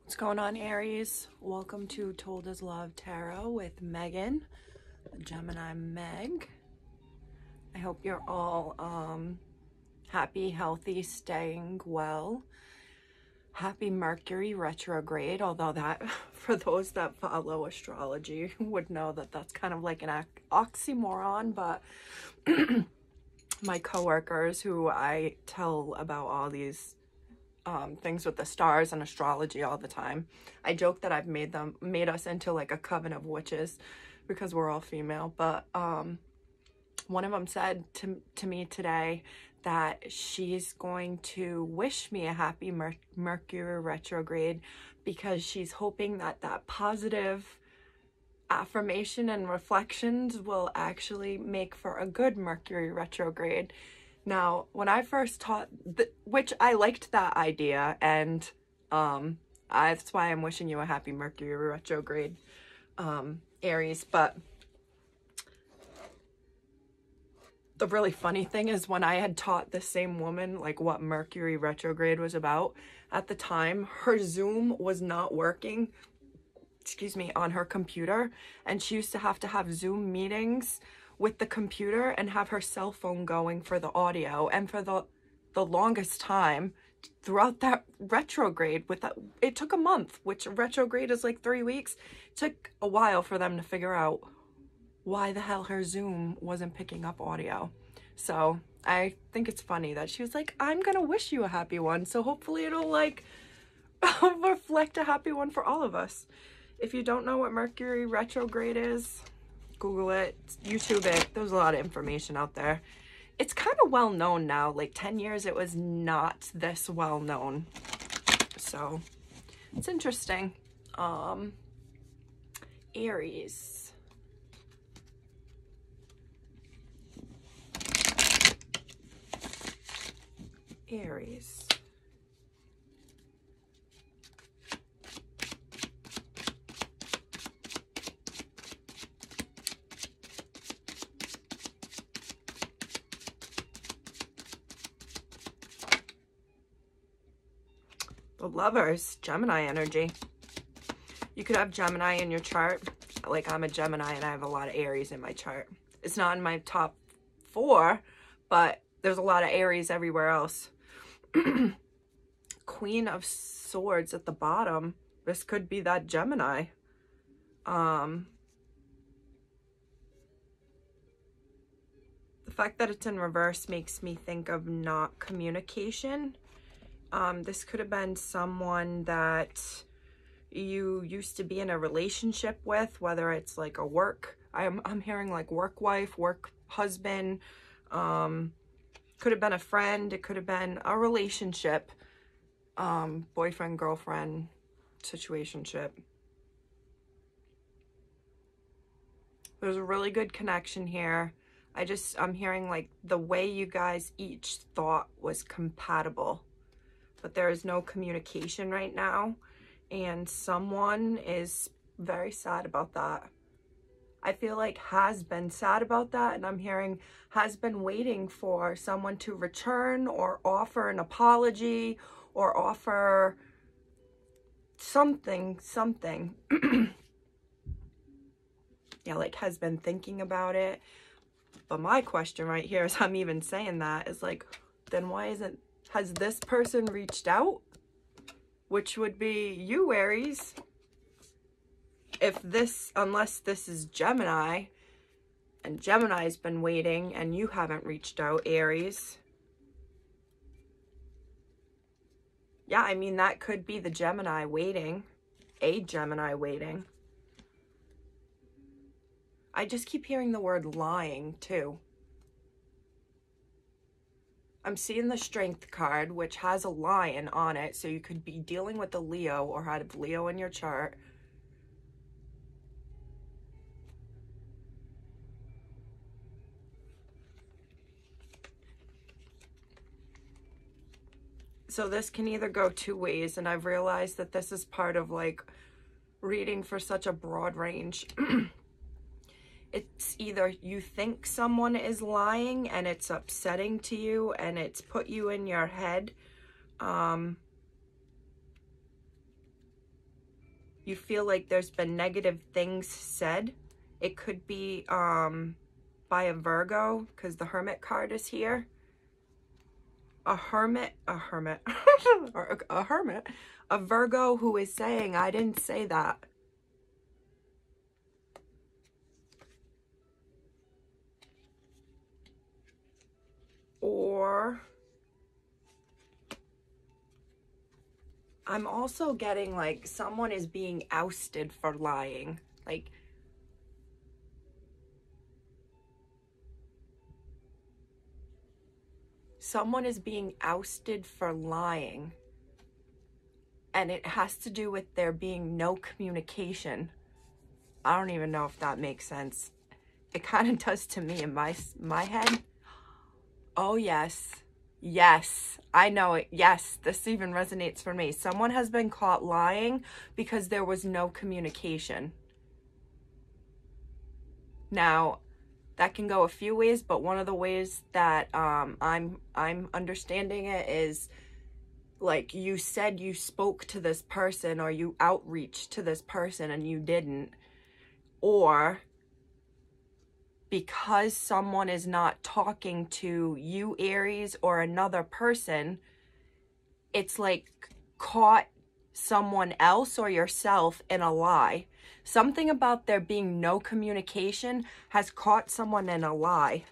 What's going on, Aries? Welcome to Told As Love Tarot with Megan, Gemini Meg. I hope you're all happy, healthy, staying well. Happy Mercury retrograde, although that, for those that follow astrology, would know that that's kind of like an oxymoron, but my coworkers who I tell about all these things with the stars and astrology all the time, I joke that I've made us into like a coven of witches because we're all female. But one of them said to me today that she's going to wish me a happy Mercury retrograde because she's hoping that that positive affirmation and reflections will actually make for a good Mercury retrograde. Now, when I first taught, which I liked that idea, and that's why I'm wishing you a happy Mercury retrograde, Aries. But the really funny thing is when I had taught the same woman like what Mercury retrograde was about, at the time, her Zoom was not working, on her computer, and she used to have Zoom meetings with the computer and have her cell phone going for the audio. And for the longest time throughout that retrograde, it took a month, which retrograde is like 3 weeks. It took a while for them to figure out why the hell her Zoom wasn't picking up audio. So I think it's funny that she was like, I'm gonna wish you a happy one, so hopefully it'll like reflect a happy one for all of us. If you don't know what Mercury retrograde is, Google it, YouTube it. There's a lot of information out there. It's kind of well known now. Like 10 years it was not this well known. So it's interesting. Aries. Aries. The Lovers, Gemini energy. You could have Gemini in your chart. Like I'm a Gemini and I have a lot of Aries in my chart. It's not in my top 4, but there's a lot of Aries everywhere else. Queen of Swords at the bottom. This could be that Gemini. The fact that it's in reverse makes me think of not communication. This could have been someone that you used to be in a relationship with, whether it's like a work, I'm hearing like work wife, work husband, could have been a friend, it could have been a relationship, boyfriend, girlfriend, situationship. There's a really good connection here. I'm hearing like the way you guys each thought was compatible, but there is no communication right now, and someone is very sad about that. I feel like has been sad about that, and I'm hearing has been waiting for someone to return or offer an apology or offer something. Yeah, like has been thinking about it. But my question right here, as I'm even saying that, is like, then why has this person reached out? Which would be you, Aries. Unless this is Gemini, and Gemini's been waiting and you haven't reached out, Aries. Yeah, I mean, that could be the Gemini waiting. A Gemini waiting. I just keep hearing the word lying, too. I'm seeing the Strength card, which has a lion on it, so you could be dealing with a Leo or have Leo in your chart. So this can either go 2 ways, and I've realized that this is part of like reading for such a broad range. It's either you think someone is lying and it's upsetting to you and it's put you in your head you feel like there's been negative things said. It could be by a Virgo, because the Hermit card is here. A Virgo who is saying, I didn't say that. Or I'm also getting like someone is being ousted for lying. Like, someone is being ousted for lying. And it has to do with there being no communication. I don't even know if that makes sense. It kind of does to me in my head. Oh, yes. Yes, I know it. Yes, this even resonates for me. Someone has been caught lying because there was no communication. Now, that can go a few ways, but one of the ways that I'm understanding it is, like, you said you spoke to this person or you outreached to this person and you didn't. Or because someone is not talking to you, Aries, or another person, it's like caught someone else or yourself in a lie. Something about there being no communication has caught someone in a lie.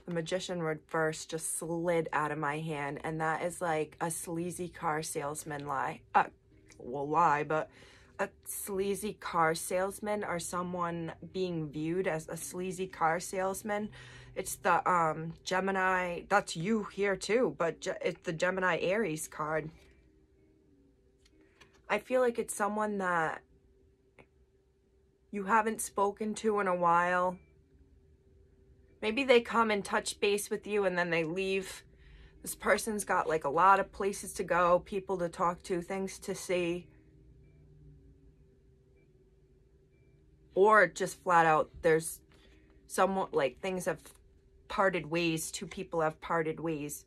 The Magician reverse just slid out of my hand, and that is like a sleazy car salesman lie. But a sleazy car salesman, or someone being viewed as a sleazy car salesman. It's the Gemini, that's you here too, but it's the Gemini Aries card. I feel like it's someone that you haven't spoken to in a while. Maybe they come and touch base with you and then they leave. This person's got like a lot of places to go, people to talk to, things to see. Or just flat out, there's somewhat like things have parted ways, two people have parted ways.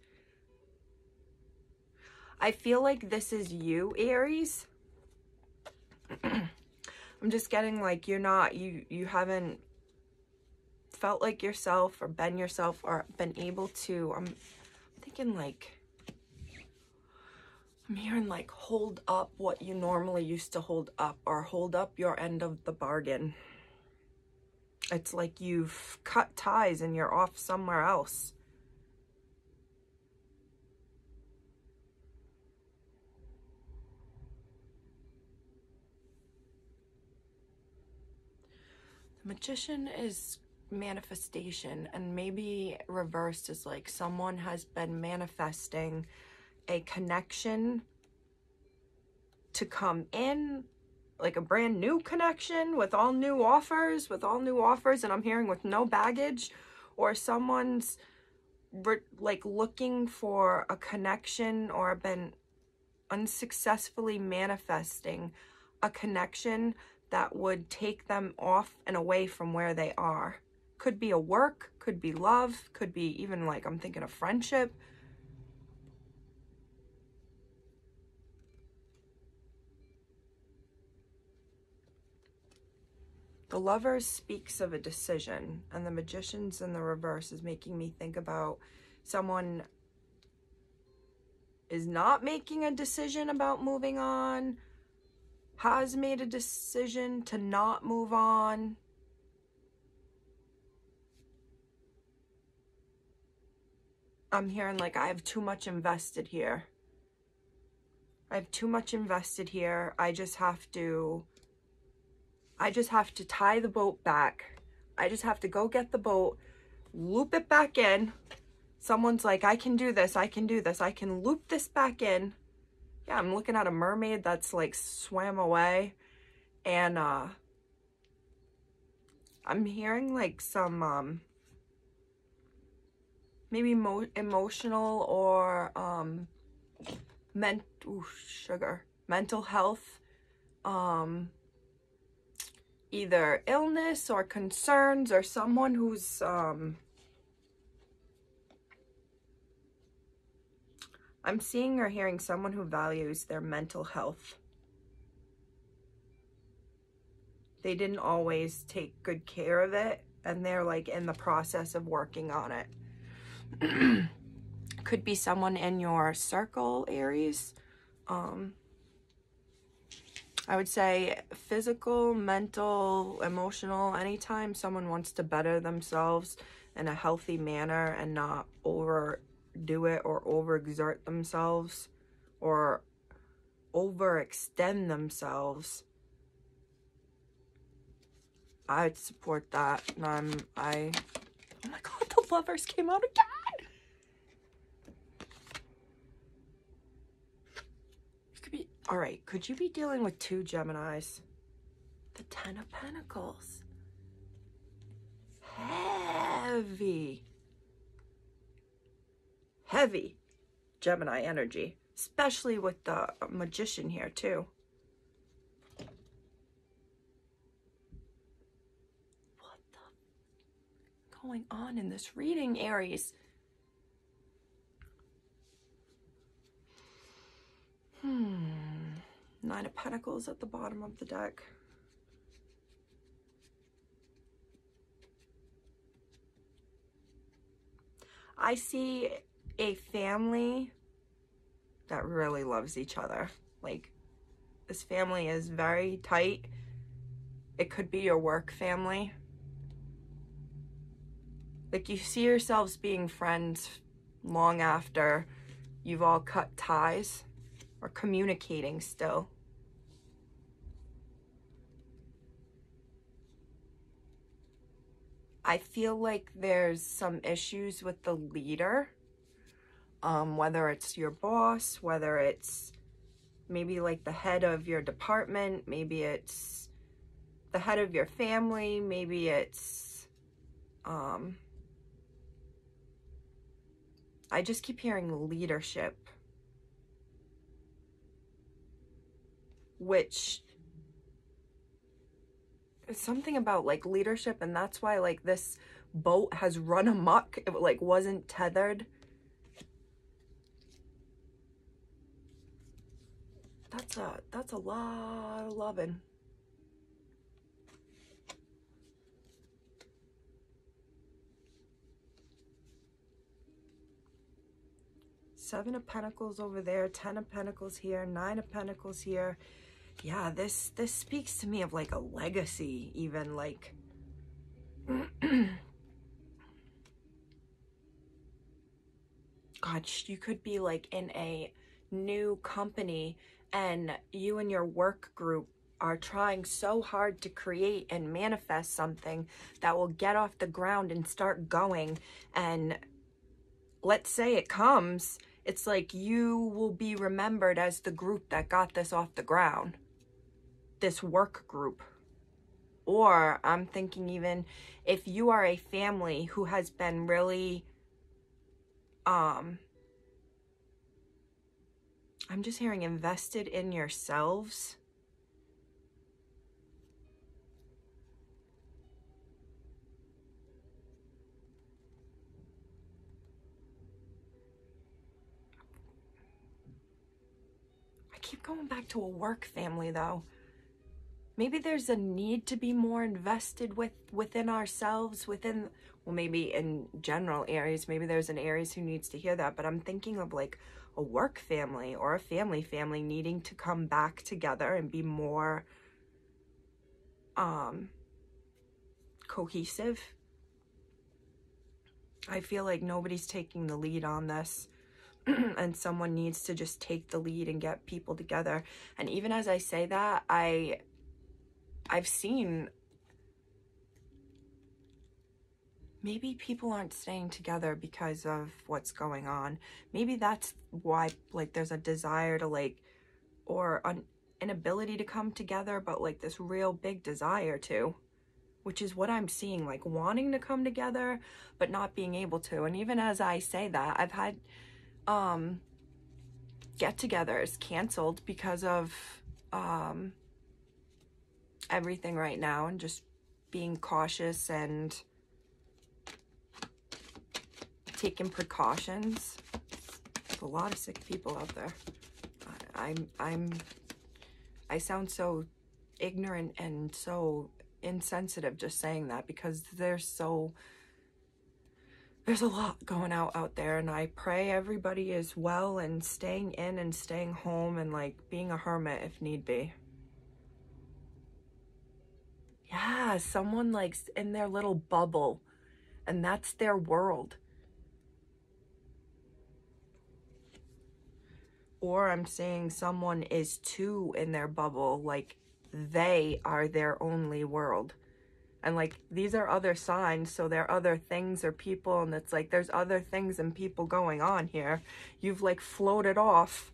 I feel like this is you, Aries. I'm just getting like you haven't felt like yourself or been yourself or been able to, I'm thinking like, I'm hearing like hold up what you normally used to hold up, or hold up your end of the bargain. It's like you've cut ties and you're off somewhere else. The Magician is manifestation, and maybe reversed is like someone has been manifesting a connection to come in, like a brand new connection with all new offers, and I'm hearing with no baggage, or someone's like looking for a connection or been unsuccessfully manifesting a connection that would take them off and away from where they are. Could be a work, could be love, could be even like, I'm thinking of friendship. The Lovers speaks of a decision, and the Magician's in the reverse is making me think about someone is not making a decision about moving on, has made a decision to not move on. I'm hearing like I have too much invested here. I have too much invested here. I just have to tie the boat back. I just have to go get the boat, loop it back in. Someone's like, I can do this. I can do this. I can loop this back in. Yeah, I'm looking at a mermaid that's like swam away. And I'm hearing like some maybe emotional or mental health, either illness or concerns, or someone who's I'm seeing or hearing someone who values their mental health. they didn't always take good care of it, and they're like in the process of working on it. Could be someone in your circle, Aries. I would say physical, mental, emotional, anytime someone wants to better themselves in a healthy manner and not overdo it or overexert themselves or overextend themselves, I'd support that. And oh my God, the Lovers came out again. All right, could you be dealing with 2 Geminis? The 10 of Pentacles. Heavy Gemini energy, especially with the Magician here too. What the going on in this reading, Aries? 9 of Pentacles at the bottom of the deck. I see a family that really loves each other. Like, this family is very tight. It could be your work family. Like, you see yourselves being friends long after you've all cut ties. Or communicating still. I feel like there's some issues with the leader. Whether it's your boss, whether it's maybe like the head of your department, maybe it's the head of your family, maybe it's, I just keep hearing leadership. Which is something about like leadership, and that's why like this boat has run amok. It like wasn't tethered. That's a lot of loving. Seven of Pentacles over there, 10 of Pentacles here, 9 of Pentacles here. Yeah, this speaks to me of like a legacy, even like God, you could be like in a new company and you and your work group are trying so hard to create and manifest something that will get off the ground and start going. And let's say it comes, it's like you will be remembered as the group that got this off the ground. This work group. Or I'm thinking even if you are a family who has been really I'm just hearing invested in yourselves. I keep going back to a work family though. Maybe there's a need to be more invested within ourselves, within, well, maybe in general Aries, maybe there's an Aries who needs to hear that, but I'm thinking of like a work family or a family needing to come back together and be more cohesive. I feel like nobody's taking the lead on this. And someone needs to just take the lead and get people together. And even as I say that, I've seen maybe people aren't staying together because of what's going on. Maybe that's why like there's a desire to like, or an inability to come together, but like this real big desire to, which is what I'm seeing, like wanting to come together, but not being able to. And even as I say that, I've had get-togethers canceled because of everything right now and just being cautious and taking precautions. There's a lot of sick people out there. I sound so ignorant and so insensitive just saying that, because there's a lot going out there, and I pray everybody is well and staying in and staying home and like being a hermit if need be. Yeah, someone like in their little bubble, and that's their world. Or I'm saying someone is too in their bubble, like they are their only world. And like these are other signs, so there are other things or people, and it's like there's other things and people going on here. You've like floated off.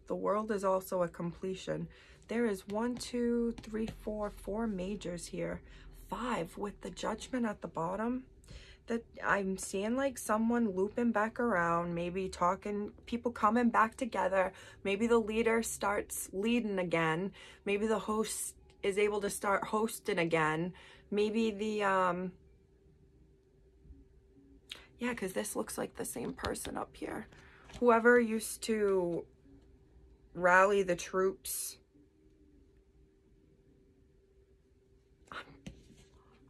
The world is also a completion. There is 4 majors here. 5 with the Judgment at the bottom. That I'm seeing like someone looping back around, maybe talking, people coming back together. Maybe the leader starts leading again. Maybe the host is able to start hosting again. Maybe the, yeah, because this looks like the same person up here. Whoever used to rally the troops.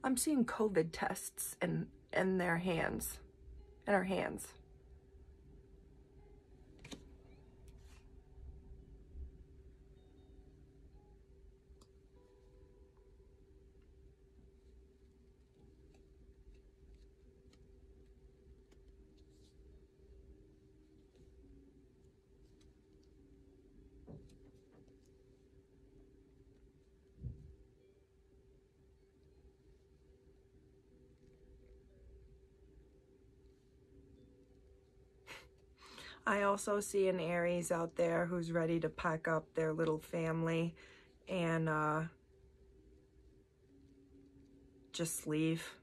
I'm seeing COVID tests in their hands, in her hands. I also see an Aries out there who's ready to pack up their little family and just leave.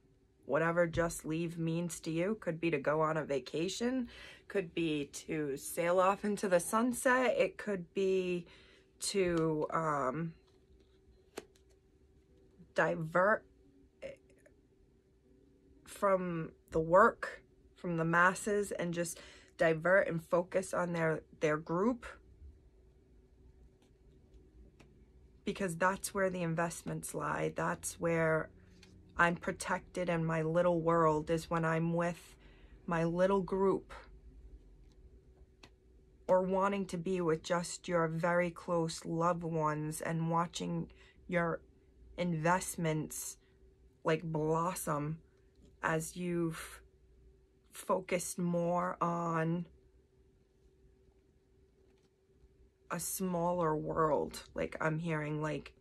Whatever just leave means to you. Could be to go on a vacation. Could be to sail off into the sunset. It could be to divert from the work, from the masses, and just divert and focus on their group, because that's where the investments lie. That's where I'm protected, and my little world is when I'm with my little group, or wanting to be with just your very close loved ones and watching your investments like blossom as you've focused more on a smaller world. Like I'm hearing, like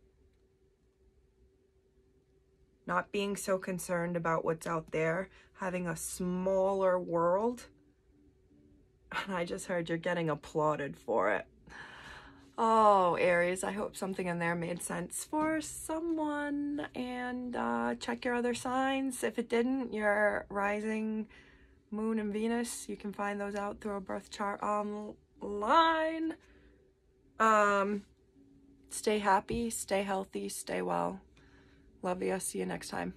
not being so concerned about what's out there, having a smaller world. And I just heard you're getting applauded for it. Oh, Aries, I hope something in there made sense for someone. And check your other signs. If it didn't, your rising, Moon, and Venus, you can find those out through a birth chart online. Stay happy, stay healthy, stay well. Love you. See you next time.